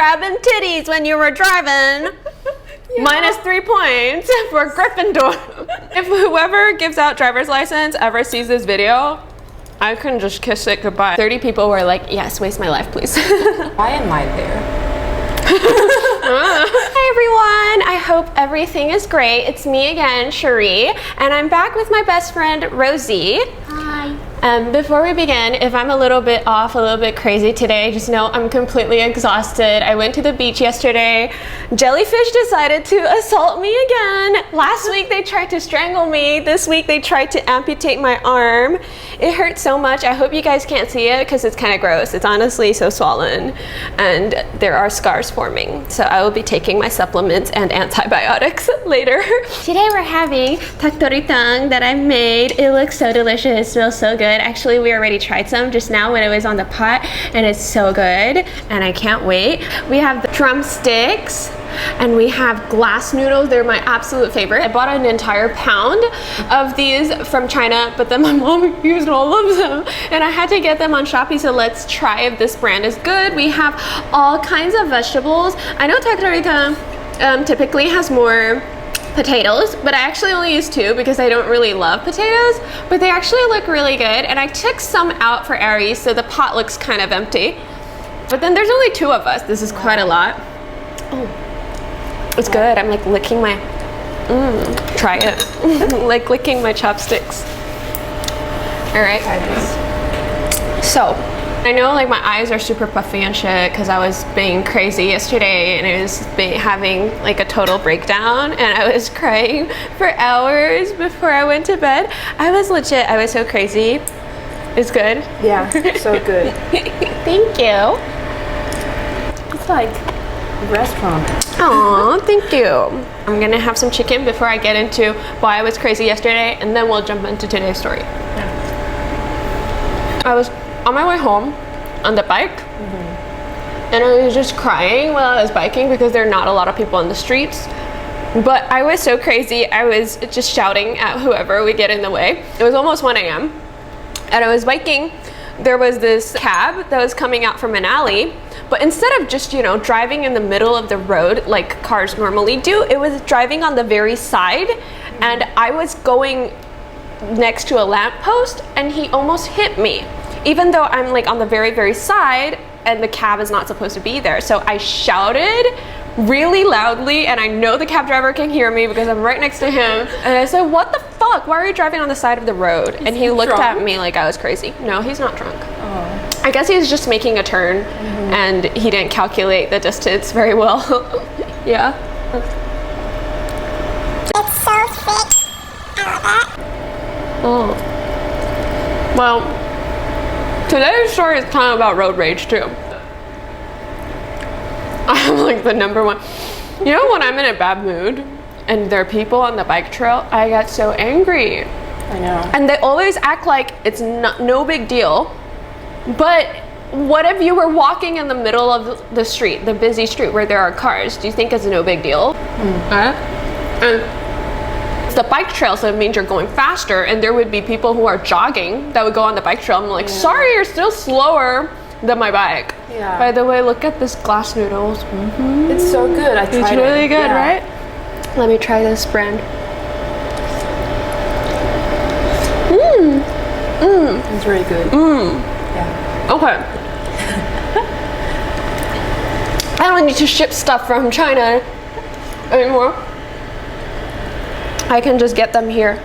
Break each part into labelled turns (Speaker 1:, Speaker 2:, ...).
Speaker 1: grabbing titties when you were driving. Yeah. Minus 3 points for Gryffindor. If whoever gives out driver's license ever sees this video, I can just kiss it goodbye. 30 people were like, yes, waste my life, please.
Speaker 2: Why am I there?
Speaker 1: Hi everyone, I hope everything is great. It's me again, Cherie, and I'm back with my best friend, Rosie.
Speaker 3: Hi.
Speaker 1: Before we begin, if I'm a little bit off, a little bit crazy today, just know I'm completely exhausted. I went to the beach yesterday. Jellyfish decided to assault me again. Last week they tried to strangle me. This week they tried to amputate my arm. It hurt so much. I hope you guys can't see it because it's kind of gross. It's honestly so swollen and there are scars forming. So I will be taking my supplements and antibiotics later. Today we're having Toritang that I made. It looks so delicious. It smells so good. Actually, we already tried some just now when it was on the pot and it's so good and I can't wait. We have the drumsticks and we have glass noodles. They're my absolute favorite. I bought an entire pound of these from China, but then my mom used all of them and I had to get them on Shopee, so let's try if this brand is good. We have all kinds of vegetables. I know Toritang typically has more potatoes, but I actually only use 2 because I don't really love potatoes, but they actually look really good. And I took some out for Aries, so the pot looks kind of empty. But then there's only 2 of us. This is quite a lot. Oh, it's good. I'm like licking my, try it. Like licking my chopsticks. All right. So, I know like my eyes are super puffy and shit because I was being crazy yesterday and I was having like a total breakdown and I was crying for hours before I went to bed. I was legit, I was so crazy. It's good?
Speaker 2: Yeah, so good.
Speaker 1: Thank you.
Speaker 2: It's like a restaurant.
Speaker 1: Aw, thank you. I'm gonna have some chicken before I get into why I was crazy yesterday and then we'll jump into today's story.
Speaker 2: Yeah.
Speaker 1: I was on my way home on the bike and I was just crying while I was biking because there are not a lot of people on the streets, but I was so crazy. I was just shouting at whoever would get in the way. It was almost 1 a.m. and I was biking. There was this cab that was coming out from an alley, but instead of just, you know, driving in the middle of the road like cars normally do, it was driving on the very side and I was going next to a lamppost and he almost hit me. Even though I'm like on the very, very side and the cab is not supposed to be there. So I shouted really loudly and I know the cab driver can hear me because I'm right next to him. And I said, what the fuck? Why are you driving on the side of the road? And he looked at me like I was crazy. No, he's not drunk.
Speaker 2: Oh.
Speaker 1: I guess he was just making a turn and he didn't calculate the distance very well. Yeah.
Speaker 3: It's so thick.
Speaker 1: Oh. Well, today's story is kind of about road rage too. I'm like the #1. You know when I'm in a bad mood and there are people on the bike trail, I get so angry.
Speaker 2: I know.
Speaker 1: And they always act like it's no big deal. But what if you were walking in the middle of the street, the busy street where there are cars? Do you think it's no big deal? And it's the bike trail, so it means you're going faster, and there would be people who are jogging that would go on the bike trail. I'm like, sorry, you're still slower than my bike.
Speaker 2: Yeah.
Speaker 1: By the way, look at this glass noodles.
Speaker 2: It's so good. I tried it.
Speaker 1: It's really good,
Speaker 2: Yeah.
Speaker 1: right? Let me try this brand.
Speaker 2: It's really good. Yeah.
Speaker 1: Okay. I don't need to ship stuff from China anymore. I can just get them here.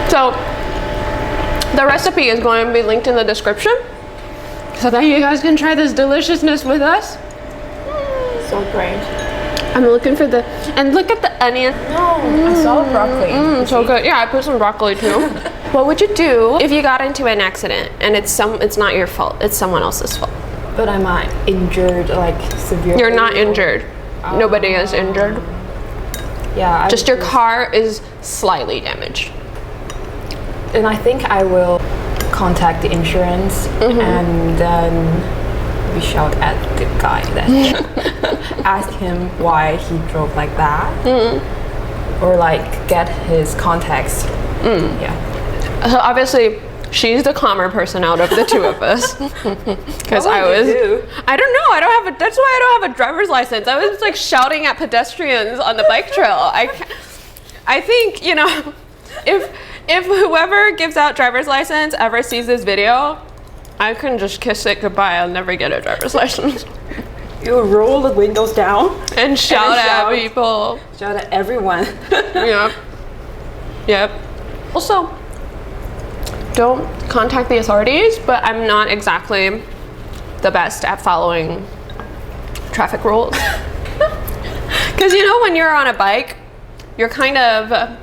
Speaker 1: So the recipe is going to be linked in the description so that you guys can try this deliciousness with us.
Speaker 2: So great.
Speaker 1: I'm looking for the, and look at the onion.
Speaker 2: No, I saw broccoli.
Speaker 1: So good. Yeah, I put some broccoli too. What would you do if you got into an accident and it's not your fault, it's someone else's fault?
Speaker 2: But am I injured, like severely?
Speaker 1: You're not injured. Nobody is injured.
Speaker 2: Yeah.
Speaker 1: Just your car is slightly damaged.
Speaker 2: And I think I will contact the insurance and then we shout at the guy that ask him why he drove like that, or like get his context. Yeah.
Speaker 1: So obviously She's the calmer person out of the two of us. Because I don't know. That's why I don't have a driver's license. I was like shouting at pedestrians on the bike trail. I think, you know, if whoever gives out driver's license ever sees this video, I can just kiss it goodbye. I'll never get a driver's license.
Speaker 2: You roll the windows down
Speaker 1: and shout at people.
Speaker 2: Shout at everyone.
Speaker 1: Yep. Also, don't contact the authorities, but I'm not exactly the best at following traffic rules. Because you know when you're on a bike, you're kind of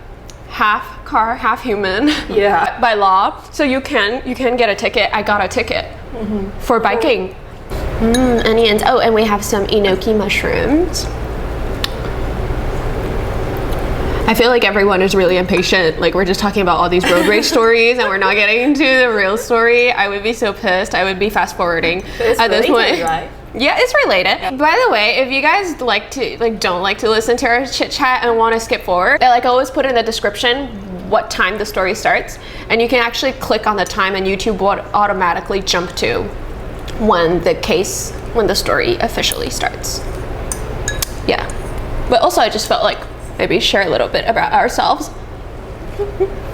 Speaker 1: half car, half human.
Speaker 2: Yeah.
Speaker 1: By law, so you can get a ticket. I got a ticket for biking. Onions. Oh, and we have some enoki mushrooms. I feel like everyone is really impatient. Like we're just talking about all these road rage stories and we're not getting into the real story. I would be so pissed. I would be fast forwarding at this point.
Speaker 2: Right?
Speaker 1: Yeah, it's related. Yeah. By the way, if you guys don't like to listen to our chit chat and want to skip forward, I always put in the description what time the story starts, and you can actually click on the time and YouTube will automatically jump to when the story officially starts. Yeah. But also I just felt like maybe share a little bit about ourselves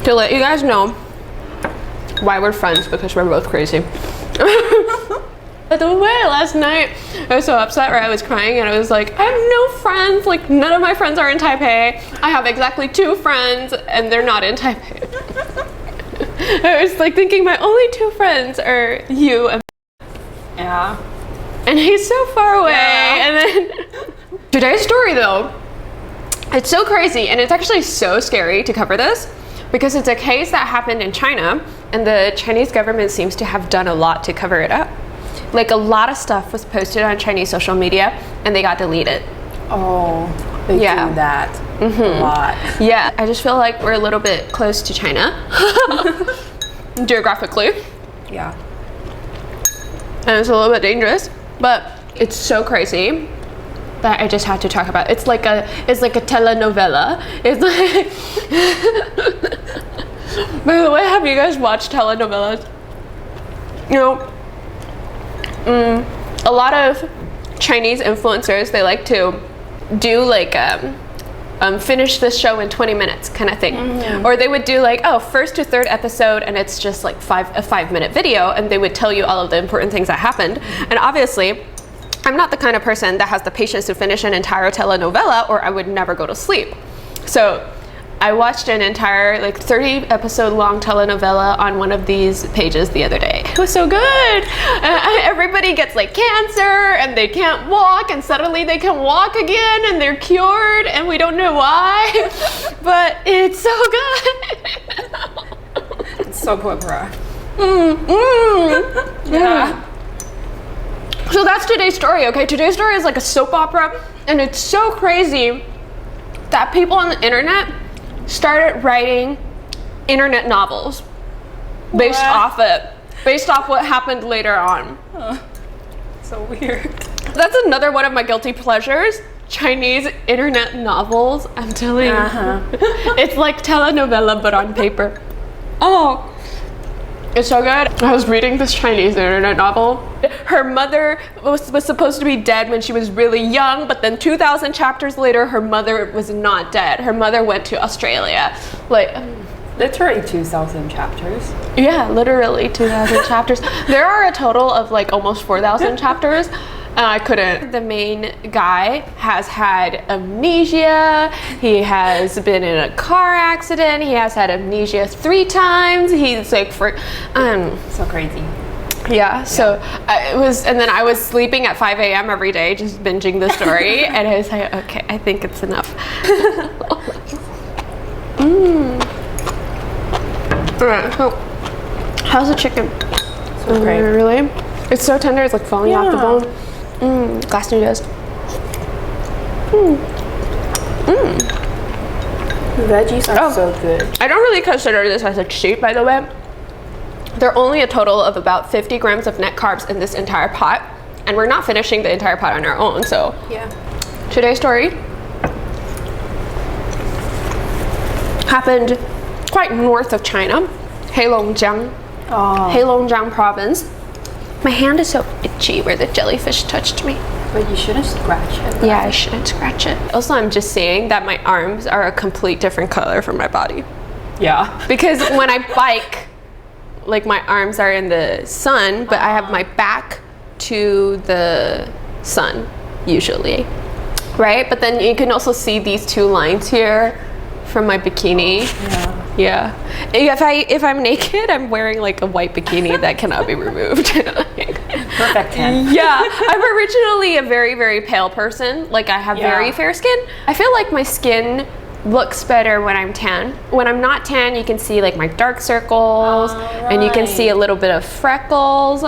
Speaker 1: to let you guys know why we're friends, because we're both crazy. By the way, last night I was so upset where I was crying and I was like, I have no friends, like none of my friends are in Taipei. I have exactly 2 friends and they're not in Taipei. I was like thinking my only 2 friends are you and and he's so far away. Yeah. And then today's story though, it's so crazy and it's actually so scary to cover this because it's a case that happened in China and the Chinese government seems to have done a lot to cover it up. Like a lot of stuff was posted on Chinese social media and they got deleted.
Speaker 2: Oh, they do that a lot.
Speaker 1: Yeah, I just feel like we're a little bit close to China geographically.
Speaker 2: Yeah.
Speaker 1: And it's a little bit dangerous, but it's so crazy that I just had to talk about it. It's like a telenovela. It's like by the way, have you guys watched telenovelas? You know, a lot of Chinese influencers, they like to do like finish this show in 20 minutes kind of thing. Or they would do like, first to third episode and it's just like a 5-minute video and they would tell you all of the important things that happened. And obviously, I'm not the kind of person that has the patience to finish an entire telenovela or I would never go to sleep. So I watched an entire 30 episode long telenovela on one of these pages the other day. It was so good. Everybody gets like cancer and they can't walk and suddenly they can walk again and they're cured and we don't know why, but it's so good.
Speaker 2: It's soap opera.
Speaker 1: Yeah. So that's today's story, okay? Today's story is like a soap opera and it's so crazy that people on the internet started writing internet novels based off what happened later on.
Speaker 2: So weird.
Speaker 1: That's another one of my guilty pleasures. Chinese internet novels. I'm telling you. It's like telenovela but on paper. Oh, it's so good. I was reading this Chinese internet novel. Her mother was supposed to be dead when she was really young, but then 2,000 chapters later, her mother was not dead. Her mother went to Australia.
Speaker 2: Literally 2,000 chapters.
Speaker 1: Yeah, literally 2,000 chapters. There are a total of like almost 4,000 chapters. I couldn't. The main guy has had amnesia. He has been in a car accident. He has had amnesia 3 times. He's like
Speaker 2: so crazy.
Speaker 1: Yeah, so I was sleeping at 5 a.m. every day, just binging the story, and I was like, okay, I think it's enough. Alright, so how's the chicken?
Speaker 2: So great.
Speaker 1: Really? It's so tender, it's like falling off the bone. Glass noodles.
Speaker 2: The veggies are so good.
Speaker 1: I don't really consider this as a cheat, by the way. There are only a total of about 50 grams of net carbs in this entire pot, and we're not finishing the entire pot on our own, so.
Speaker 2: Yeah.
Speaker 1: Today's story happened quite north of China, Heilongjiang Heilongjiang province. My hand is so itchy where the jellyfish touched me.
Speaker 2: But you shouldn't scratch it.
Speaker 1: Yeah, I shouldn't scratch it. Also, I'm just saying that my arms are a complete different color from my body.
Speaker 2: Yeah.
Speaker 1: Because when I bike, like my arms are in the sun, but I have my back to the sun usually, right? But then you can also see these two lines here from my bikini. Yeah. If I'm naked, I'm wearing like a white bikini that cannot be removed.
Speaker 2: Perfect tan.
Speaker 1: Yeah, I'm originally a very, very pale person. Like I have very fair skin. I feel like my skin looks better when I'm tan. When I'm not tan, you can see like my dark circles, and you can see a little bit of freckles.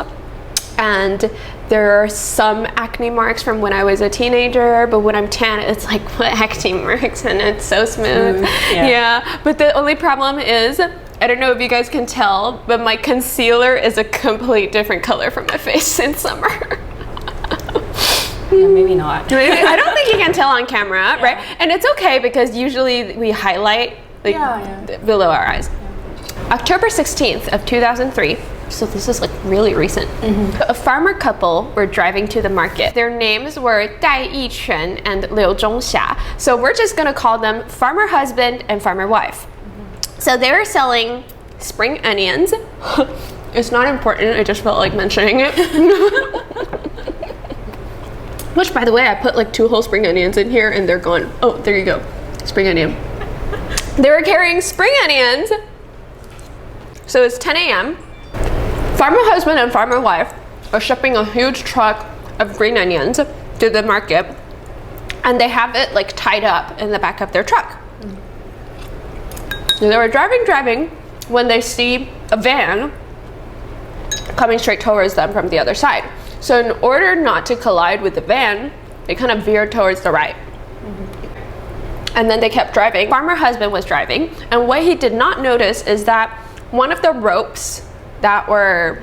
Speaker 1: And there are some acne marks from when I was a teenager, but when I'm tan, it's like what acne marks, and it's so smooth. Yeah, but the only problem is, I don't know if you guys can tell, but my concealer is a complete different color from my face in summer.
Speaker 2: Maybe not.
Speaker 1: I don't think you can tell on camera, right? And it's okay because usually we highlight like below our eyes. October 16th of 2003. So this is like really recent. A farmer couple were driving to the market. Their names were Dai Yiquan and Liu Zhongxia. So we're just gonna call them farmer husband and farmer wife. So they were selling spring onions. It's not important, I just felt like mentioning it. Which, by the way, I put like 2 whole spring onions in here and they're gone. Oh, there you go, spring onion. They were carrying spring onions. So it's 10 a.m. Farmer husband and farmer wife are shipping a huge truck of green onions to the market, and they have it like tied up in the back of their truck. So they were driving when they see a van coming straight towards them from the other side. So in order not to collide with the van, they kind of veered towards the right. And then they kept driving. Farmer husband was driving, and what he did not notice is that one of the ropes that were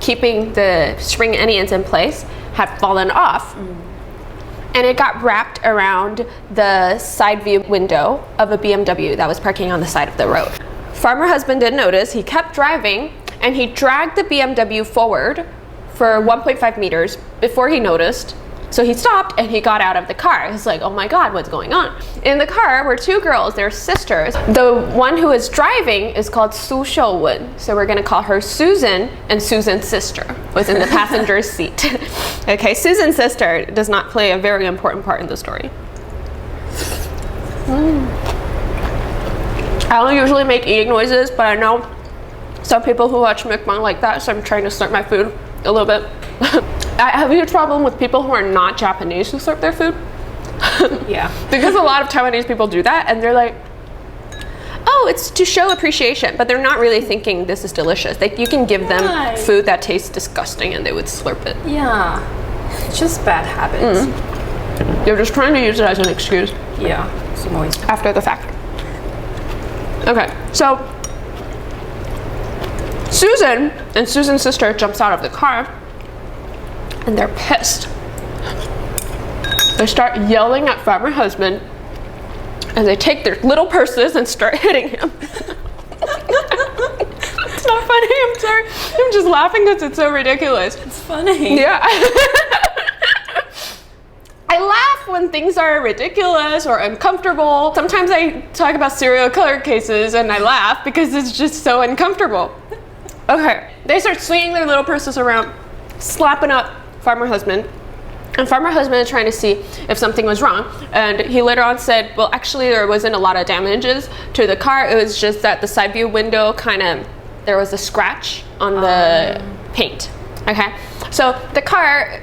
Speaker 1: keeping the spring onions in place had fallen off. And it got wrapped around the side view window of a BMW that was parking on the side of the road. Farmer husband didn't notice. He kept driving, and he dragged the BMW forward for 1.5 meters before he noticed. So he stopped and he got out of the car. He's like, oh my God, what's going on? In the car were 2 girls, they're sisters. The one who is driving is called Su Shouwen. So we're gonna call her Susan, and Susan's sister was in the passenger seat. Okay, Susan's sister does not play a very important part in the story. I don't usually make eating noises, but I know some people who watch Mukbang like that, so I'm trying to slurp my food a little bit. I have a huge problem with people who are not Japanese who slurp their food.
Speaker 2: Yeah.
Speaker 1: Because a lot of Taiwanese people do that, and they're like, oh, it's to show appreciation, but they're not really thinking this is delicious. You can give them food that tastes disgusting and they would slurp it.
Speaker 2: Yeah. It's just bad habits.
Speaker 1: They're just trying to use it as an excuse.
Speaker 2: Yeah. Some always
Speaker 1: After the fact. Okay, so Susan and Susan's sister jumps out of the car, and they're pissed. They start yelling at farmer husband, and they take their little purses and start hitting him. It's not funny, I'm sorry. I'm just laughing because it's so ridiculous.
Speaker 2: It's funny.
Speaker 1: Yeah. I laugh when things are ridiculous or uncomfortable. Sometimes I talk about serial killer cases and I laugh because it's just so uncomfortable. Okay, they start swinging their little purses around, slapping up farmer husband. And farmer husband is trying to see if something was wrong. And he later on said, well, actually there wasn't a lot of damages to the car. It was just that the side view window there was a scratch on the paint. Okay, so the car,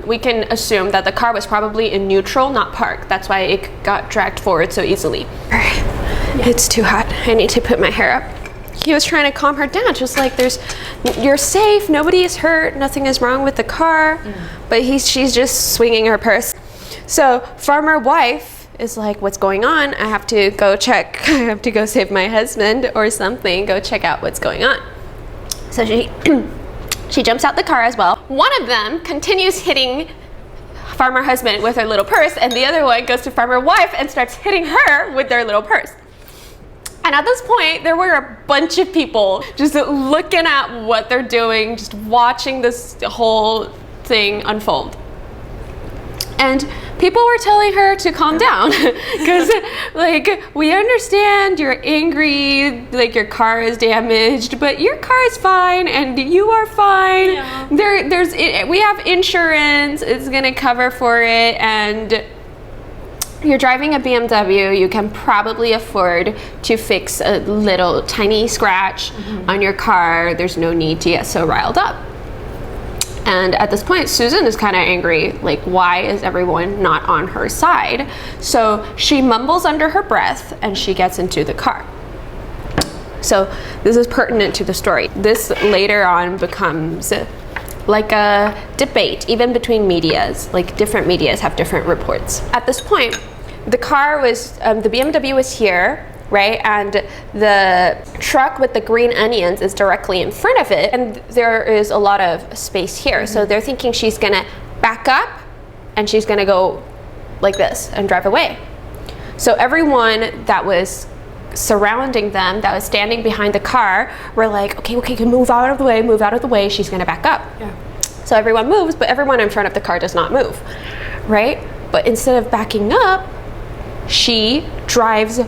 Speaker 1: we can assume that the car was probably in neutral, not parked. That's why it got dragged forward so easily. All right, it's too hot. I need to put my hair up. He was trying to calm her down, just like you're safe, nobody is hurt, nothing is wrong with the car, but she's just swinging her purse. So farmer wife is like, what's going on? I have to go check, I have to go save my husband or something, go check out what's going on. So she jumps out the car as well. One of them continues hitting farmer husband with her little purse, and the other one goes to farmer wife and starts hitting her with their little purse. And at this point, there were a bunch of people just looking at what they're doing, just watching this whole thing unfold. And people were telling her to calm down because, like, we understand you're angry, like your car is damaged, but your car is fine and you are fine. Yeah. We have insurance, it's gonna cover for it, and you're driving a BMW, you can probably afford to fix a little tiny scratch on your car. There's no need to get so riled up. And at this point, Susan is kind of angry, like, why is everyone not on her side? So she mumbles under her breath and she gets into the car. So this is pertinent to the story. This later on becomes like a debate, even between medias. Like, different medias have different reports. At this point, the car was, the BMW was here, right? And the truck with the green onions is directly in front of it, and there is a lot of space here. So they're thinking she's gonna back up and she's gonna go like this and drive away. So everyone that was surrounding them, that was standing behind the car, were like, okay, move out of the way, she's gonna back up.
Speaker 2: Yeah.
Speaker 1: So everyone moves, but everyone in front of the car does not move, right? But instead of backing up, she drives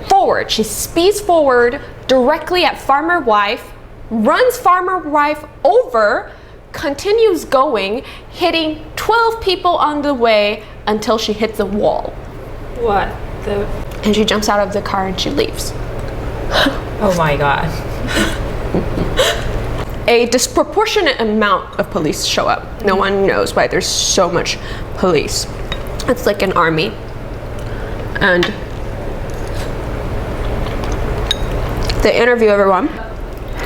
Speaker 1: forward. She speeds forward directly at Farmer Wife, runs Farmer Wife over, continues going, hitting 12 people on the way until she hits a wall.
Speaker 2: What the?
Speaker 1: And she jumps out of the car and she leaves.
Speaker 2: Oh my God.
Speaker 1: A disproportionate amount of police show up. No one knows why there's so much police. It's like an army. And they interview everyone.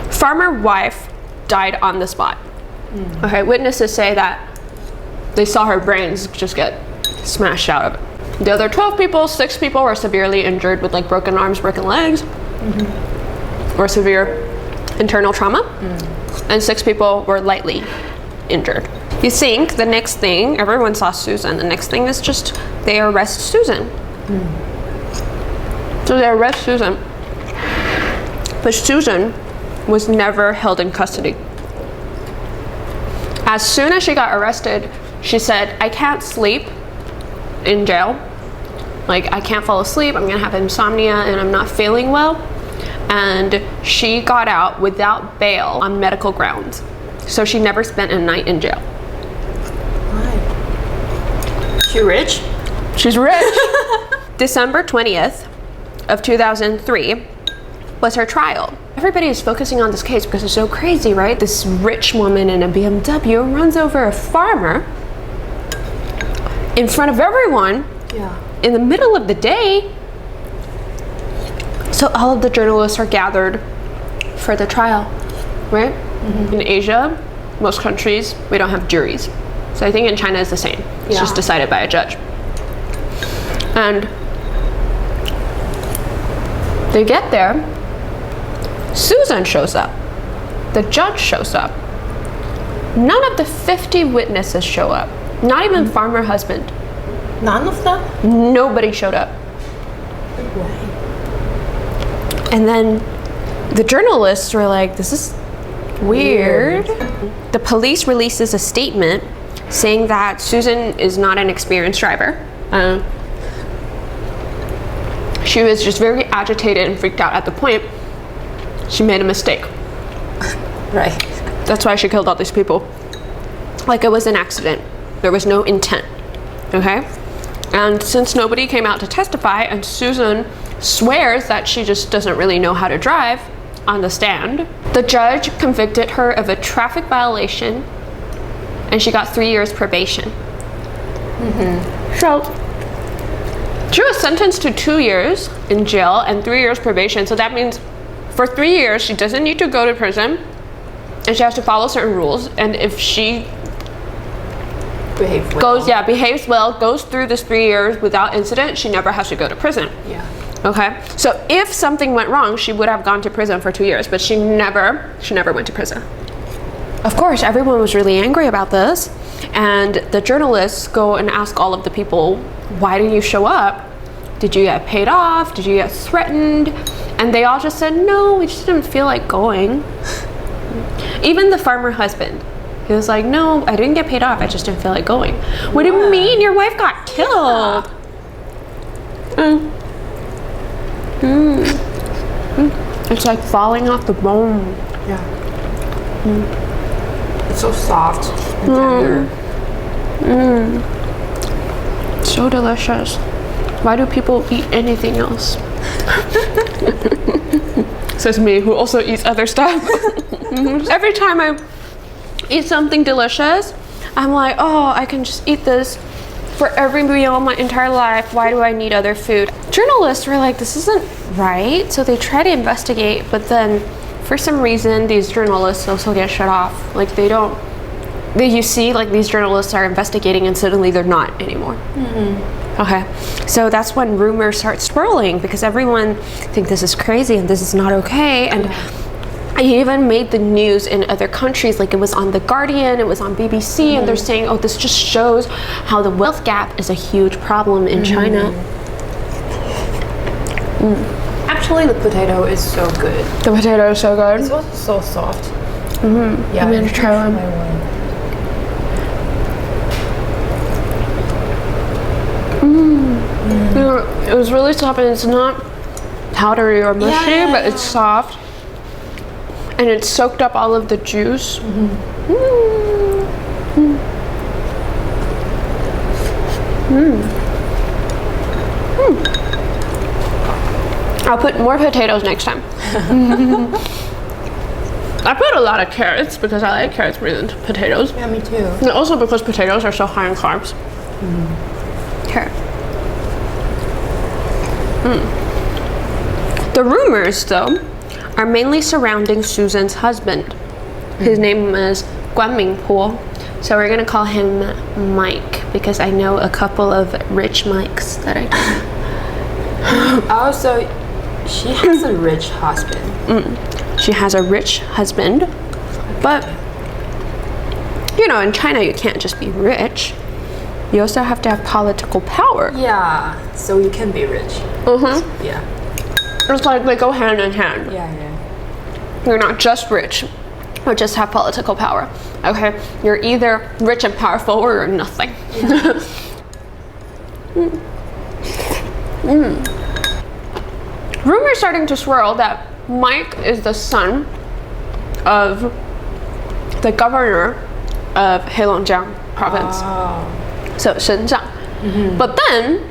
Speaker 1: Farmer Wife died on the spot. Okay, witnesses say that they saw her brains just get smashed out of it. The other 12 people, 6 people were severely injured with like broken arms, broken legs, or severe internal trauma, and 6 people were lightly injured. You think the next thing, everyone saw Susan, the next thing is just they arrest Susan. So they arrest Susan. But Susan was never held in custody. As soon as she got arrested, she said, I can't sleep in jail. Like, I can't fall asleep, I'm gonna have insomnia, and I'm not feeling well. And she got out without bail on medical grounds. So she never spent a night in jail.
Speaker 2: Why? She rich?
Speaker 1: She's rich. December 20th of 2003 was her trial. Everybody is focusing on this case because it's so crazy, right? This rich woman in a BMW runs over a farmer in front of everyone in the middle of the day. So all of the journalists are gathered for the trial, right? In Asia, most countries, we don't have juries. So I think in China it's the same. It's just decided by a judge. And they get there, Susan shows up, the judge shows up. None of the 50 witnesses show up, not even farmer husband.
Speaker 2: None of them?
Speaker 1: Nobody showed up.
Speaker 2: Why?
Speaker 1: And then the journalists were like, this is weird. The police releases a statement saying that Susan is not an experienced driver. She was just very agitated and freaked out at the point she made a mistake.
Speaker 2: Right.
Speaker 1: That's why she killed all these people. Like it was an accident. There was no intent, okay? And since nobody came out to testify and Susan swears that she just doesn't really know how to drive on the stand, the judge convicted her of a traffic violation and she got 3 years probation. So she was sentenced to 2 years in jail and 3 years probation. So that means for 3 years, she doesn't need to go to prison and she has to follow certain rules. And if she behaves well, goes through this 3 years without incident, she never has to go to prison.
Speaker 2: Yeah.
Speaker 1: Okay, so if something went wrong, she would have gone to prison for 2 years, but she never went to prison. Of course, everyone was really angry about this, and the journalists go and ask all of the people, why didn't you show up? Did you get paid off? Did you get threatened? And they all just said, no, we just didn't feel like going. Even the farmer husband, he was like, no, I didn't get paid off, I just didn't feel like going. What do you mean? Your wife got killed. It's like falling off the bone.
Speaker 2: Yeah. It's so soft and tender.
Speaker 1: So delicious. Why do people eat anything else? Says me, who also eats other stuff. Every time I eat something delicious, I'm like, oh, I can just eat this for every meal my entire life. Why do I need other food? Journalists were like, this isn't right. So they try to investigate, but then for some reason, these journalists also get shut off. Like you see, like these journalists are investigating and suddenly they're not anymore. Okay, so that's when rumors start swirling because everyone think this is crazy and this is not okay. And I even made the news in other countries, like it was on The Guardian, it was on BBC, and they're saying, oh, this just shows how the wealth gap is a huge problem in China.
Speaker 2: Actually, the potato is so good.
Speaker 1: The potato is so good.
Speaker 2: It's also so soft.
Speaker 1: Yeah, I'm gonna try one. It was really soft, and it's not powdery or mushy, but it's soft. And it soaked up all of the juice. I'll put more potatoes next time. I put a lot of carrots because I like carrots more than potatoes.
Speaker 2: Yeah, me too.
Speaker 1: And also because potatoes are so high in carbs. Here. The rumors, though, are mainly surrounding Susan's husband. His name is Guan Mingpo, so we're gonna call him Mike because I know a couple of rich Mikes that I know.
Speaker 2: Also, she has a rich husband.
Speaker 1: She has a rich husband, but you know, in China you can't just be rich. You also have to have political power.
Speaker 2: Yeah, so you can be rich. Yeah.
Speaker 1: It's like they go hand in hand.
Speaker 2: Yeah.
Speaker 1: You're not just rich or just have political power. Okay, you're either rich and powerful or you're nothing. Rumors starting to swirl that Mike is the son of the governor of Heilongjiang province. So Shenzhen. But then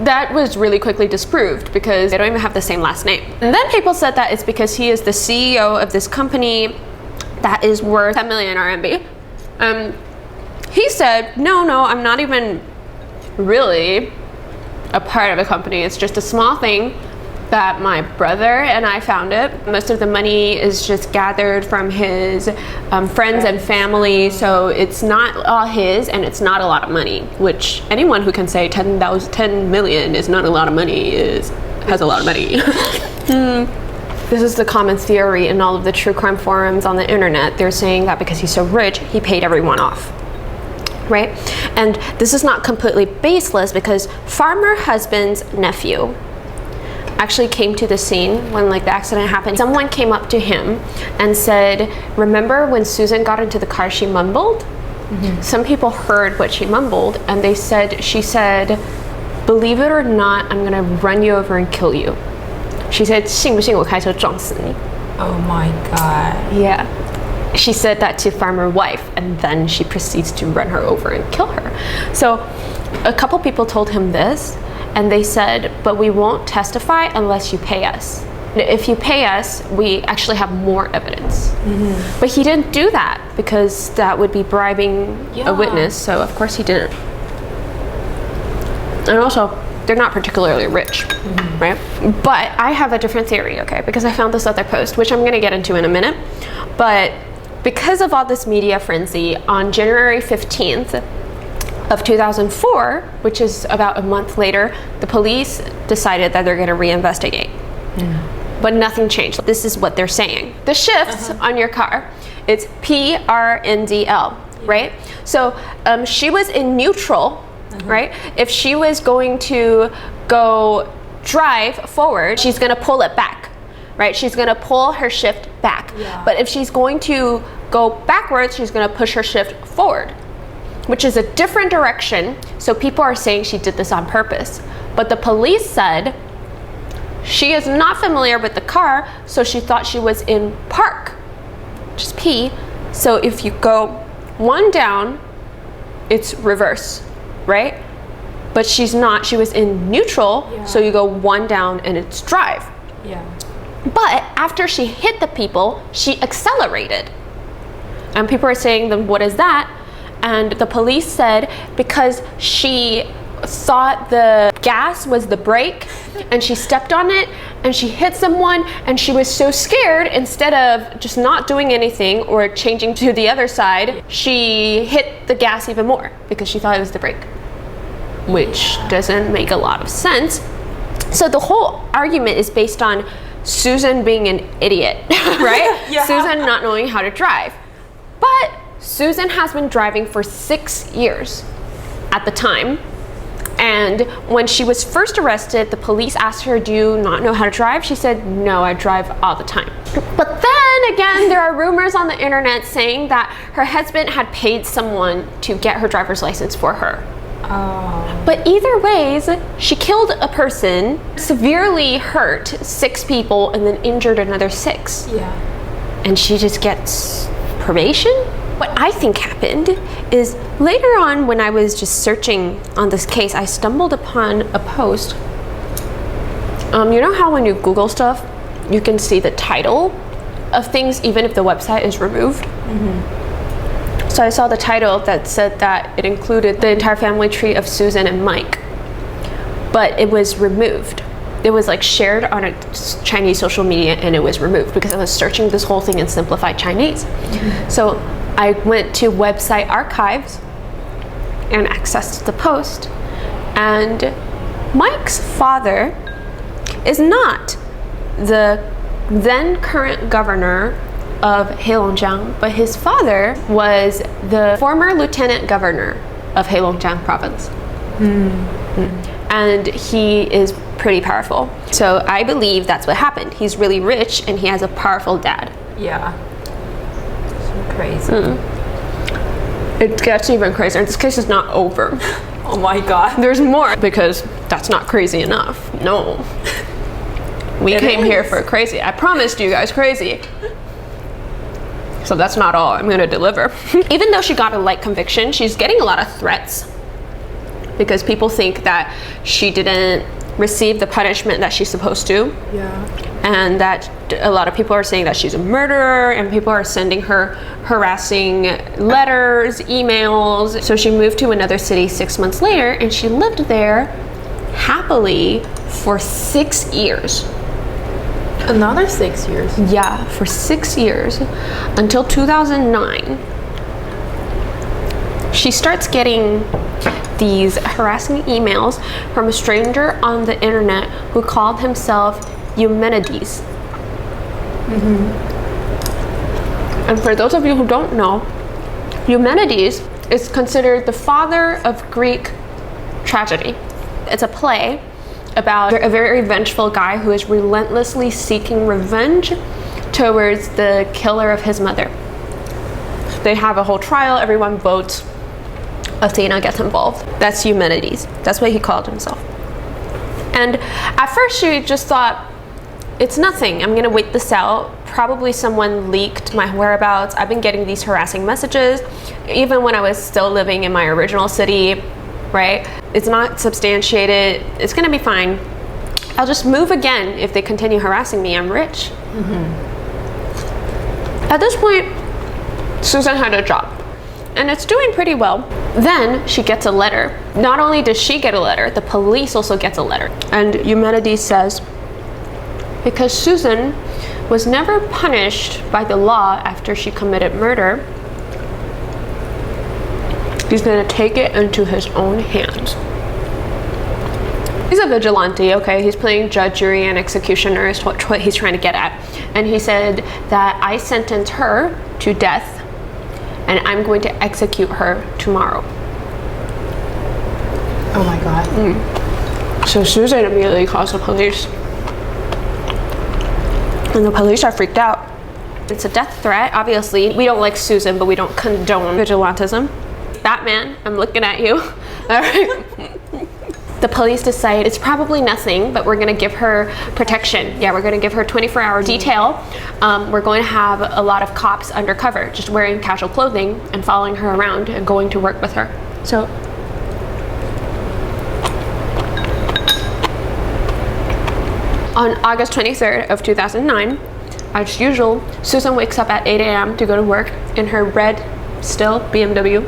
Speaker 1: that was really quickly disproved because they don't even have the same last name. And then people said that it's because he is the CEO of this company that is worth 10 million RMB. He said, no, I'm not even really a part of the company. It's just a small thing that my brother and I founded. Most of the money is just gathered from his friends and family, so it's not all his and it's not a lot of money, which anyone who can say 10 million is not a lot of money has a lot of money. This is the common theory in all of the true crime forums on the internet. They're saying that because he's so rich, he paid everyone off. Right? And this is not completely baseless because farmer husband's nephew actually came to the scene when like the accident happened. Someone came up to him and said, remember when Susan got into the car, she mumbled? Some people heard what she mumbled and she said, believe it or not, I'm gonna run you over and kill you. She said, 信不信我开车撞死你?
Speaker 2: Oh my god.
Speaker 1: Yeah. She said that to farmer wife and then she proceeds to run her over and kill her. So a couple people told him this and they said, but we won't testify unless you pay us. If you pay us, we actually have more evidence. But he didn't do that because that would be bribing a witness, so of course he didn't. And also, they're not particularly rich, right? But I have a different theory, okay? Because I found this other post, which I'm gonna get into in a minute. But because of all this media frenzy, on January 15th of 2004, which is about a month later, the police decided that they're gonna reinvestigate. But nothing changed. This is what they're saying. The shifts on your car, it's PRNDL, right? So she was in neutral, right? If she was going to go drive forward, she's gonna pull it back. right? She's gonna pull her shift back.
Speaker 2: Yeah.
Speaker 1: But if she's going to go backwards, she's gonna push her shift forward, which is a different direction. So people are saying she did this on purpose. But the police said she is not familiar with the car, so she thought she was in park, which is P. So if you go one down, it's reverse, right? But she's not, she was in neutral, so you go one down and it's drive.
Speaker 2: Yeah.
Speaker 1: But after she hit the people, she accelerated. And people are saying, then what is that? And the police said because she thought the gas was the brake and she stepped on it and she hit someone and she was so scared, instead of just not doing anything or changing to the other side, she hit the gas even more because she thought it was the brake, which doesn't make a lot of sense. So the whole argument is based on Susan being an idiot, right?
Speaker 2: Yeah.
Speaker 1: Susan not knowing how to drive. But Susan has been driving for 6 years at the time. And when she was first arrested, the police asked her, do you not know how to drive? She said, no, I drive all the time. But then again, there are rumors on the internet saying that her husband had paid someone to get her driver's license for her.
Speaker 2: Oh.
Speaker 1: But either ways, she killed a person, severely hurt 6 people, and then injured another 6.
Speaker 2: Yeah.
Speaker 1: And she just gets probation? What I think happened is later on, when I was just searching on this case, I stumbled upon a post. You know how when you Google stuff, you can see the title of things even if the website is removed? Mm-hmm. So I saw the title that said that it included the entire family tree of Susan and Mike, but it was removed. It was like shared on a Chinese social media and it was removed because I was searching this whole thing in simplified Chinese. Mm-hmm. So I went to website archives and accessed the post, and Mike's father is not the then current governor of Heilongjiang, but his father was the former lieutenant governor of Heilongjiang province. And he is pretty powerful. So I believe that's what happened. He's really rich and he has a powerful dad.
Speaker 2: Yeah. So crazy.
Speaker 1: It gets even crazier. This case is not over.
Speaker 2: Oh my god.
Speaker 1: There's more, because that's not crazy enough. No. We came here for crazy. I promised you guys crazy. So that's not all I'm gonna deliver. Even though she got a light conviction, she's getting a lot of threats because people think that she didn't receive the punishment that she's supposed to.
Speaker 2: Yeah.
Speaker 1: And that a lot of people are saying that she's a murderer, and people are sending her harassing letters, emails. So she moved to another city 6 months later, and she lived there happily for 6 years.
Speaker 2: Another 6 years.
Speaker 1: Yeah, for 6 years, until 2009. She starts getting these harassing emails from a stranger on the internet who called himself Eumenides. And for those of you who don't know, Eumenides is considered the father of Greek tragedy. It's a play about a very vengeful guy who is relentlessly seeking revenge towards the killer of his mother. They have a whole trial, everyone votes, Athena gets involved. That's Eumenides. That's what he called himself. And at first she just thought, it's nothing, I'm gonna wait this out. Probably someone leaked my whereabouts. I've been getting these harassing messages, even when I was still living in my original city, right? It's not substantiated, it's gonna be fine. I'll just move again if they continue harassing me, I'm rich. At this point, Susan had a job, and it's doing pretty well. Then she gets a letter. Not only does she get a letter, the police also gets a letter. And Eumenides says, because Susan was never punished by the law after she committed murder, he's gonna take it into his own hands. He's a vigilante, okay? He's playing judge, jury, and executioner is what he's trying to get at. And he said that I sentence her to death and I'm going to execute her tomorrow.
Speaker 2: Oh my god.
Speaker 1: So Susan immediately calls the police. And the police are freaked out. It's a death threat. Obviously, we don't like Susan, but we don't condone vigilantism. Batman, I'm looking at you. All right. The police decide it's probably nothing, but we're gonna give her protection. Yeah, we're gonna give her 24-hour detail. We're going to have a lot of cops undercover, just wearing casual clothing and following her around and going to work with her. So, on August 23rd of 2009, as usual, Susan wakes up at 8 a.m. to go to work in her red, still BMW,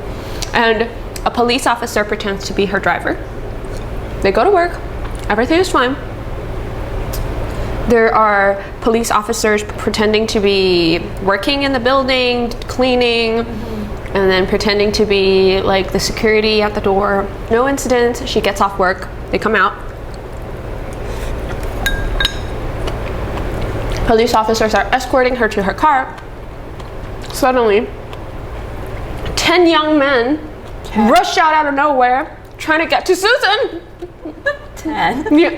Speaker 1: and a police officer pretends to be her driver. They go to work, everything is fine. There are police officers pretending to be working in the building, cleaning, and then pretending to be like the security at the door. No incident, she gets off work, they come out. Police officers are escorting her to her car. Suddenly, 10 young men rush out of nowhere trying to get to Susan.
Speaker 2: 10?
Speaker 1: Yeah,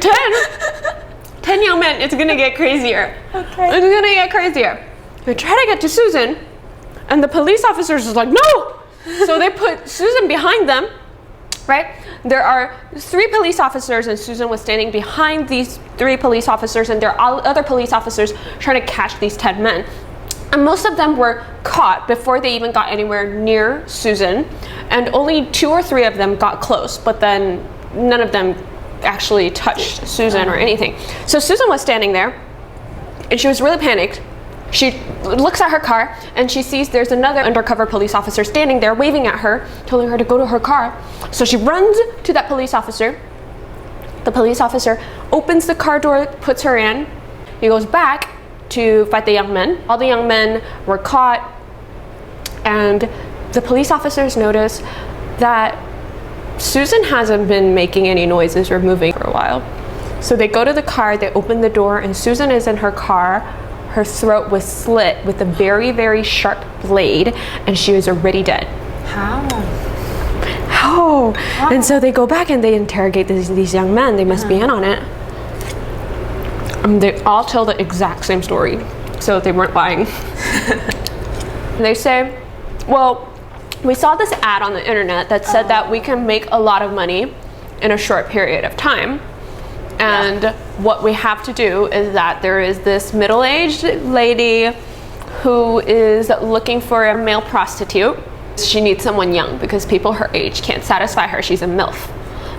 Speaker 1: 10 young men. It's gonna get crazier.
Speaker 2: Okay.
Speaker 1: It's gonna get crazier. They try to get to Susan, and the police officers is like, no! So they put Susan behind them, right? There are 3 police officers, and Susan was standing behind these 3 police officers, and there are other police officers trying to catch these 10 men. And most of them were caught before they even got anywhere near Susan, and only 2 or 3 of them got close, but then none of them actually touched Susan or anything. So Susan was standing there, and she was really panicked. She looks at her car, and she sees there's another undercover police officer standing there waving at her, telling her to go to her car. So she runs to that police officer. The police officer opens the car door, puts her in. He goes back to fight the young men. All the young men were caught, and the police officers notice that Susan hasn't been making any noises or moving for a while. So they go to the car, they open the door, and Susan is in her car. Her throat was slit with a very, very sharp blade, and she was already dead.
Speaker 2: How?
Speaker 1: Oh! And so they go back and they interrogate these young men. They must be in on it. They all tell the exact same story, so they weren't lying. They say, well, we saw this ad on the internet that said that we can make a lot of money in a short period of time. And what we have to do is that there is this middle-aged lady who is looking for a male prostitute. She needs someone young because people her age can't satisfy her. She's a MILF.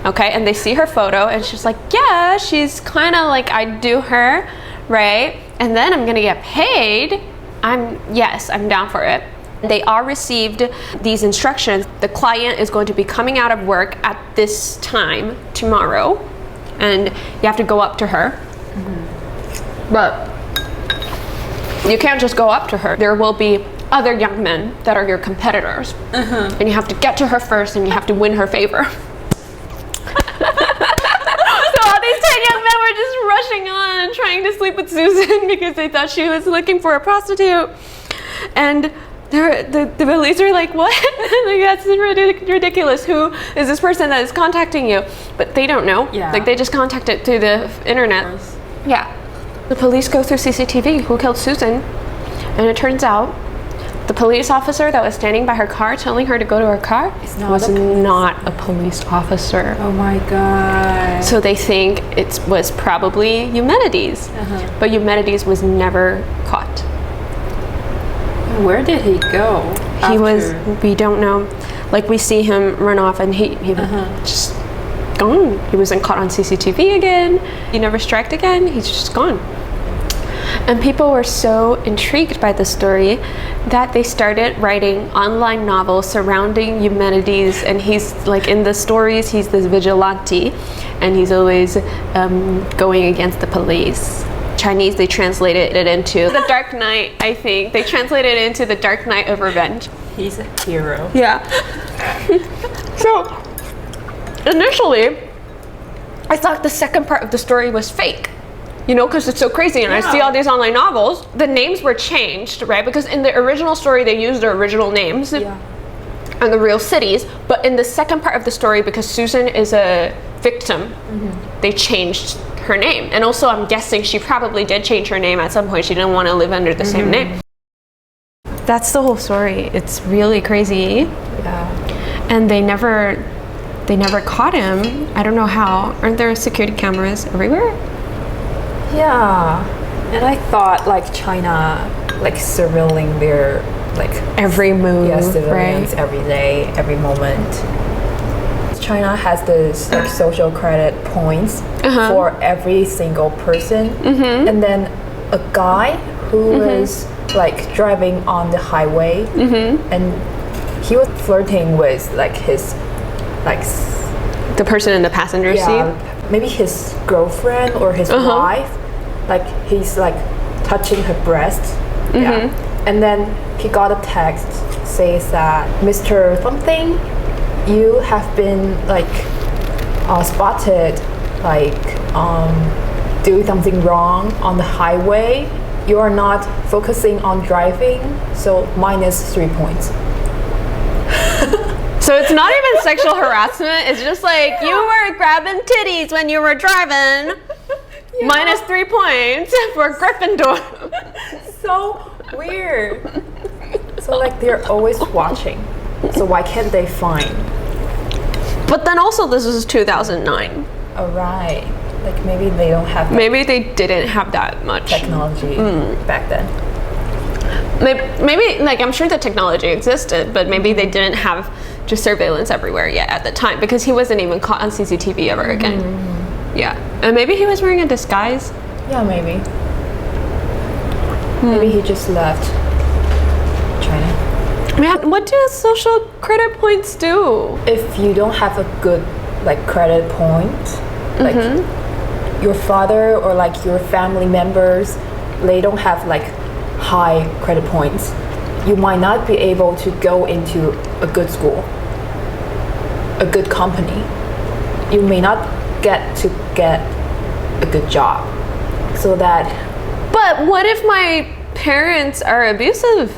Speaker 1: Okay, and they see her photo and she's like, yeah, she's kind of like I'd do her, right? And then I'm gonna get paid. Yes, I'm down for it. They all received these instructions. The client is going to be coming out of work at this time tomorrow, and you have to go up to her. But you can't just go up to her. There will be other young men that are your competitors, and you have to get to her first, and you have to win her favor. So all these 10 young men were just rushing on, trying to sleep with Susan because they thought she was looking for a prostitute. And the police are like, what? Like, that's ridiculous. Who is this person that is contacting you? But they don't know.
Speaker 2: Yeah.
Speaker 1: Like, they just contacted through the internet. Yeah. The police go through CCTV. Who killed Susan? And it turns out the police officer that was standing by her car telling her to go to her car was not a police officer.
Speaker 2: Oh my god.
Speaker 1: So they think it was probably Eumenides. But Eumenides was never caught.
Speaker 2: Where did he go?
Speaker 1: He was, we don't know. Like, we see him run off and he just gone. He wasn't caught on CCTV again. He never struck again. He's just gone. And people were so intrigued by the story that they started writing online novels surrounding Eumenides, and he's like, in the stories, he's this vigilante, and he's always going against the police. Chinese, they translated it into The Dark Knight, I think. They translated it into The Dark Knight of Revenge.
Speaker 2: He's a hero.
Speaker 1: Yeah. So, initially, I thought the second part of the story was fake. You know, because it's so crazy, and I see all these online novels. The names were changed, right? Because in the original story, they used their original names and the real cities. But in the second part of the story, because Susan is a victim, they changed her name. And also, I'm guessing she probably did change her name at some point. She didn't want to live under the same name. That's the whole story. It's really crazy.
Speaker 2: Yeah.
Speaker 1: And they never caught him. I don't know how. Aren't there security cameras everywhere?
Speaker 2: Yeah. And I thought like China like surveilling their like
Speaker 1: Every move,
Speaker 2: civilians
Speaker 1: right?
Speaker 2: every day, every moment. China has this like social credit points for every single person, and then a guy who is like driving on the highway, and he was flirting with like his like
Speaker 1: The person in the passenger seat?
Speaker 2: maybe his girlfriend or his wife, like he's like touching her breast, and then he got a text says that Mr. something, you have been like spotted like doing something wrong on the highway. You are not focusing on driving, so -3 points.
Speaker 1: So it's not even sexual harassment. It's just like you were grabbing titties when you were driving. -3 points for Gryffindor.
Speaker 2: So weird. So like they're always watching. So why can't they find?
Speaker 1: But then also this is 2009.
Speaker 2: Oh right. Like maybe they don't have that
Speaker 1: Maybe they didn't have that much
Speaker 2: technology back then.
Speaker 1: Maybe like I'm sure the technology existed, but maybe they didn't have just surveillance everywhere yet at the time, because he wasn't even caught on CCTV ever again. Yeah, and maybe he was wearing a disguise.
Speaker 2: Yeah, maybe. Maybe he just left China.
Speaker 1: Man, what do social credit points do?
Speaker 2: If you don't have a good like credit point, like your father or like your family members, they don't have like high credit points, you might not be able to go into a good school, a good company. You may not get a good job. So that.
Speaker 1: But what if my parents are abusive?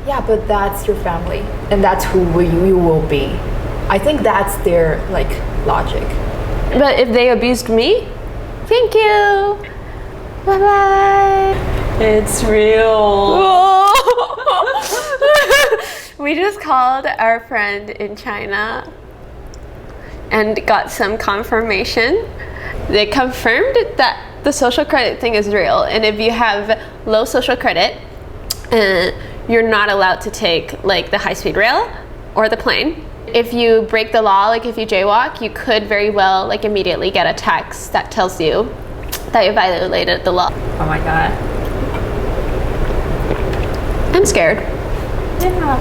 Speaker 2: Yeah, but that's your family, and that's who you will be. I think that's their like logic.
Speaker 1: But if they abused me? Thank you. Bye bye.
Speaker 2: It's real.
Speaker 1: We just called our friend in China and got some confirmation. They confirmed that the social credit thing is real, and if you have low social credit, you're not allowed to take like the high-speed rail or the plane. If you break the law, like if you jaywalk, you could very well like immediately get a text that tells you that you violated the law.
Speaker 2: Oh my god.
Speaker 1: I'm scared.
Speaker 2: Yeah.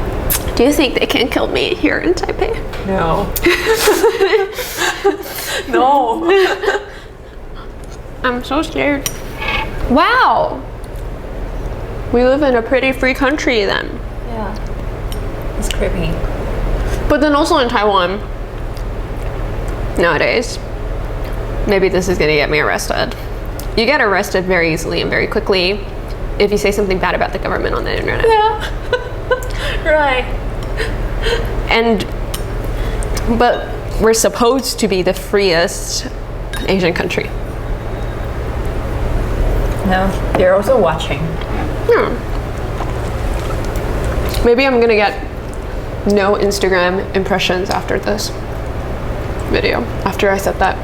Speaker 1: Do you think they can kill me here in Taipei?
Speaker 2: No. No.
Speaker 1: I'm so scared. Wow. We live in a pretty free country then.
Speaker 2: Yeah. It's creepy.
Speaker 1: But then also in Taiwan, nowadays, maybe this is gonna get me arrested. You get arrested very easily and very quickly if you say something bad about the government on the internet.
Speaker 2: Yeah. Right.
Speaker 1: But we're supposed to be the freest Asian country.
Speaker 2: No, they're also watching.
Speaker 1: Maybe I'm gonna get no Instagram impressions after this video, after I said that.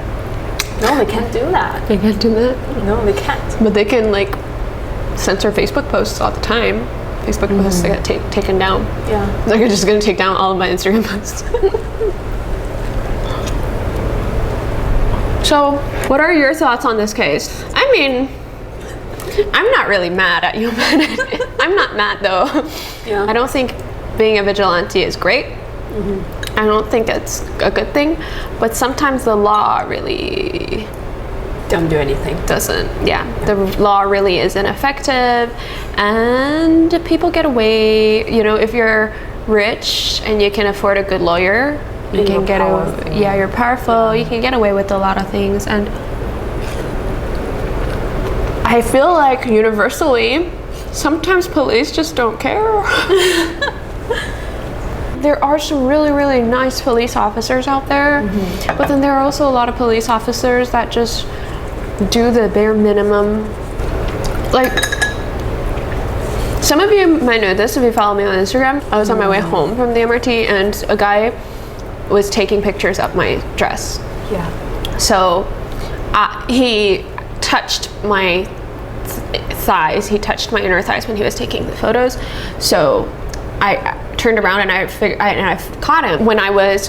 Speaker 2: No, they can't do that.
Speaker 1: They can't do that.
Speaker 2: No, they can't.
Speaker 1: But they can like censor Facebook posts all the time. Facebook posts that get taken down.
Speaker 2: Yeah.
Speaker 1: They're just gonna take down all of my Instagram posts. So, what are your thoughts on this case? I mean, I'm not really mad at you. I'm not mad though.
Speaker 2: Yeah.
Speaker 1: I don't think being a vigilante is great. I don't think it's a good thing, but sometimes the law really
Speaker 2: Don't do anything.
Speaker 1: doesn't. Yeah, the law really isn't effective, and people get away. You know, if you're rich and you can afford a good lawyer, you
Speaker 2: And
Speaker 1: can
Speaker 2: you're
Speaker 1: get away.
Speaker 2: powerful.
Speaker 1: Yeah, you're powerful. You can get away with a lot of things, and I feel like universally, sometimes police just don't care. There are some really, really nice police officers out there, but then there are also a lot of police officers that just do the bare minimum. Like, some of you might know this if you follow me on Instagram. I was on my way home from the MRT and a guy was taking pictures of my dress.
Speaker 2: Yeah.
Speaker 1: So he touched my thighs. He touched my inner thighs when he was taking the photos. So I turned around and I caught him when I was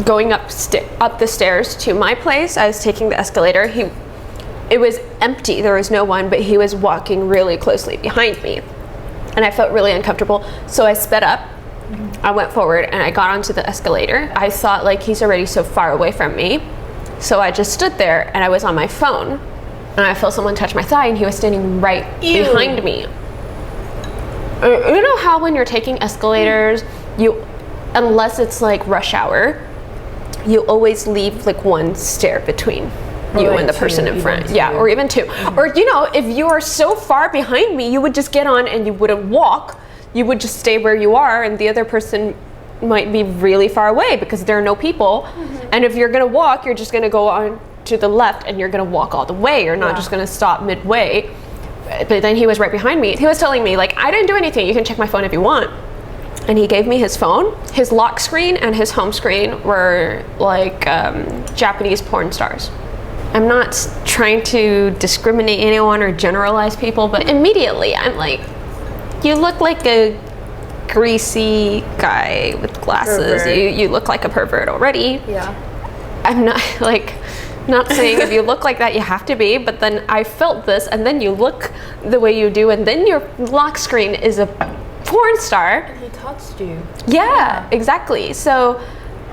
Speaker 1: going up the stairs to my place. I was taking the escalator. It was empty. There was no one, but he was walking really closely behind me. And I felt really uncomfortable. So I sped up. I went forward and I got onto the escalator. I thought, like, he's already so far away from me. So I just stood there and I was on my phone. And I felt someone touch my thigh and he was standing right behind me. You know how when you're taking escalators, unless it's like rush hour, you always leave like one stair between you and the person in front. Yeah, or even two. Or, you know, if you are so far behind me, you would just get on and you wouldn't walk. You would just stay where you are, and the other person might be really far away because there are no people. And if you're gonna walk, you're just gonna go on to the left and you're gonna walk all the way. You're not just gonna stop midway. But then he was right behind me. He was telling me, like, I didn't do anything. You can check my phone if you want. And he gave me his phone. His lock screen and his home screen were like Japanese porn stars. I'm not trying to discriminate anyone or generalize people, but immediately I'm like, you look like a greasy guy with glasses. You look like a pervert already.
Speaker 2: Yeah.
Speaker 1: I'm not not saying if you look like that you have to be, but then I felt this, and then you look the way you do, and then your lock screen is a porn star.
Speaker 2: He touched you.
Speaker 1: Yeah, exactly. So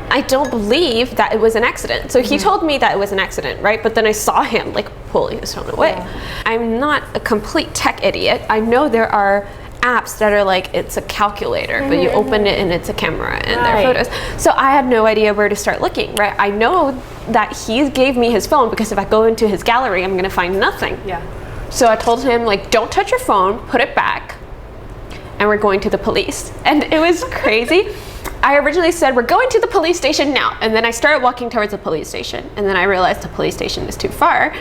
Speaker 1: I don't believe that it was an accident. So he told me that it was an accident, right? But then I saw him like pulling his phone away. Yeah. I'm not a complete tech idiot. I know there are apps that are like, it's a calculator, but you open it and it's a camera and their photos. So I had no idea where to start looking, right? I know that he gave me his phone because if I go into his gallery, I'm gonna find nothing.
Speaker 2: Yeah.
Speaker 1: So I told him, like, don't touch your phone, put it back, and we're going to the police. And it was crazy. I originally said, we're going to the police station now. And then I started walking towards the police station. And then I realized the police station is too far.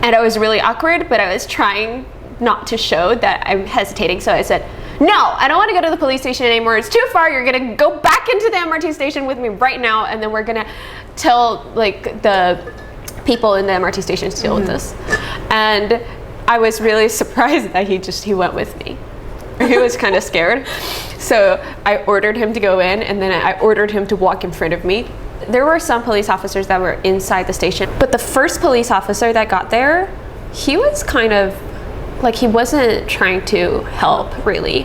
Speaker 1: And I was really awkward, but I was trying not to show that I'm hesitating. So I said, no, I don't want to go to the police station anymore. It's too far. You're going to go back into the MRT station with me right now. And then we're going to tell like the people in the MRT station to deal with this. And I was really surprised that he went with me. He was kind of scared. So I ordered him to go in, and then I ordered him to walk in front of me. There were some police officers that were inside the station, but the first police officer that got there, he was kind of like, he wasn't trying to help really.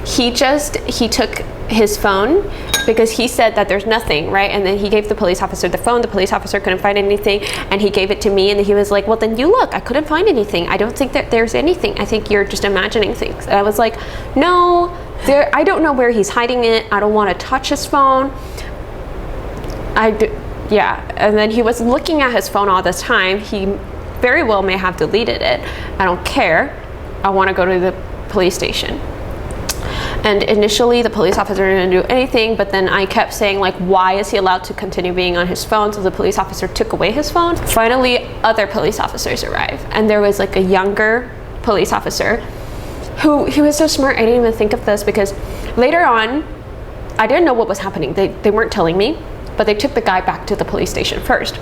Speaker 1: He took his phone because he said that there's nothing, right? And then he gave the police officer the phone. The police officer couldn't find anything, and he gave it to me, and he was like, well, then you look. I couldn't find anything. I don't think that there's anything. I think you're just imagining things. And I was like, no, I don't know where he's hiding it. I don't want to touch his phone. Yeah. And then he was looking at his phone all this time. He very well may have deleted it. I don't care. I want to go to the police station. And initially the police officer didn't do anything, but then I kept saying, like, why is he allowed to continue being on his phone? So the police officer took away his phone. Finally, other police officers arrived, and there was like a younger police officer he was so smart. I didn't even think of this because later on, I didn't know what was happening. They weren't telling me, but they took the guy back to the police station first.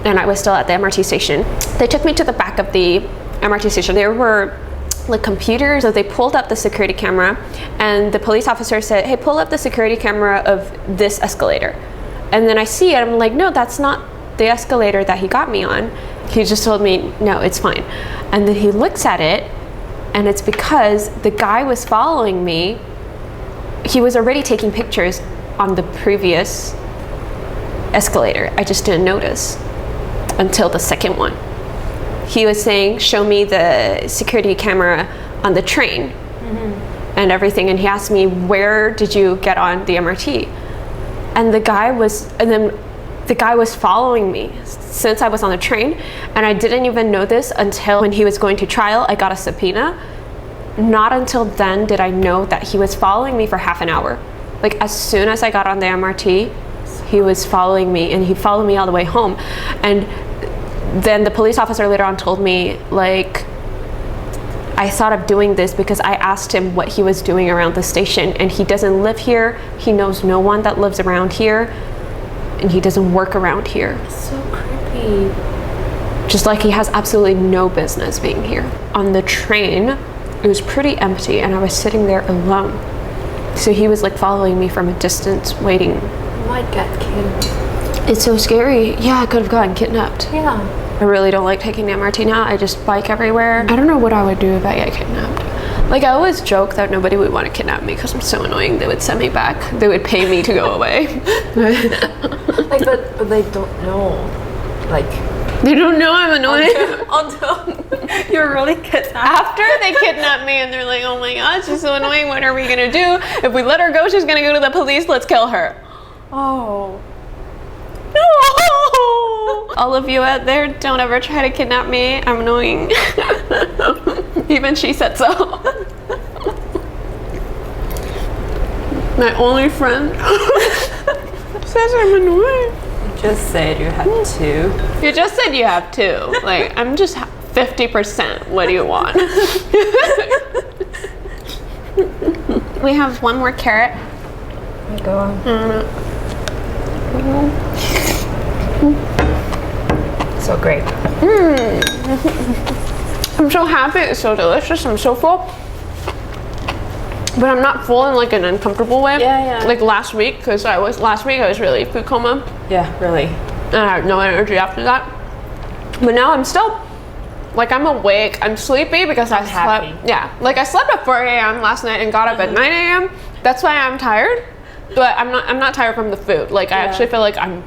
Speaker 1: And I was still at the MRT station. They took me to the back of the MRT station. There were like computers, so they pulled up the security camera, and the police officer said, hey, pull up the security camera of this escalator. And then I see it, I'm like, no, that's not the escalator that he got me on. He just told me, no, it's fine. And then he looks at it, and it's because the guy was following me. He was already taking pictures on the previous escalator. I just didn't notice until the second one. He was saying, show me the security camera on the train and everything. And he asked me, where did you get on the MRT? And the guy was following me since I was on the train. And I didn't even know this until when he was going to trial, I got a subpoena. Not until then did I know that he was following me for half an hour. Like, as soon as I got on the MRT, he was following me, and he followed me all the way home. And then the police officer later on told me, like, I thought of doing this because I asked him what he was doing around the station, and he doesn't live here. He knows no one that lives around here, and he doesn't work around here.
Speaker 2: So creepy.
Speaker 1: Just like he has absolutely no business being here. On the train, it was pretty empty, and I was sitting there alone. So he was like following me from a distance, waiting.
Speaker 2: Might get kidnapped.
Speaker 1: It's so scary. Yeah, I could have gotten kidnapped.
Speaker 2: Yeah.
Speaker 1: I really don't like taking the MRT now. I just bike everywhere. I don't know what I would do if I get kidnapped. Like, I always joke that nobody would want to kidnap me because I'm so annoying. They would send me back. They would pay me to go away.
Speaker 2: Like, but they don't know. Like,
Speaker 1: they don't know I'm annoying.
Speaker 2: until you're really kidnapped.
Speaker 1: After they kidnap me and they're like, oh my god, she's so annoying. What are we gonna do? If we let her go, she's gonna go to the police. Let's kill her.
Speaker 2: Oh.
Speaker 1: No! All of you out there, don't ever try to kidnap me. I'm annoying. Even she said so. My only friend says I'm annoying.
Speaker 2: You just said you had two.
Speaker 1: You just said you have two. Like, I'm just 50%. What do you want? We have one more carrot.
Speaker 2: Go on. So great.
Speaker 1: I'm so happy. It's so delicious. I'm so full. But I'm not full in like an uncomfortable way.
Speaker 2: Yeah.
Speaker 1: Like last week, because last week I was really food coma.
Speaker 2: Yeah, really.
Speaker 1: And I had no energy after that. But now I'm still, like, I'm awake. I'm sleepy because I slept.
Speaker 2: happy.
Speaker 1: Yeah, like I slept at 4 a.m. last night and got up at 9 a.m. That's why I'm tired. But I'm not tired from the food. Like, I actually feel like I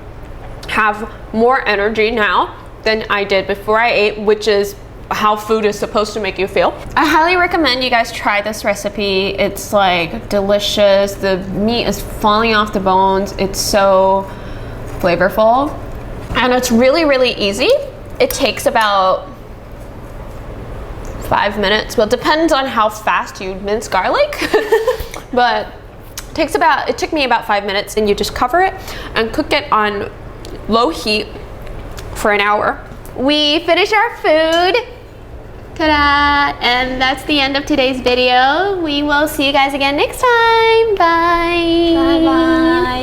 Speaker 1: have more energy now than I did before I ate, which is how food is supposed to make you feel. I highly recommend you guys try this recipe. It's like delicious. The meat is falling off the bones. It's so flavorful. And it's really, really easy. It takes about 5 minutes. Well, it depends on how fast you mince garlic. But it took me about 5 minutes, and you just cover it and cook it on low heat for an hour. We finished our food. Ta-da! And that's the end of today's video. We will see you guys again next time. Bye.
Speaker 2: Bye-bye.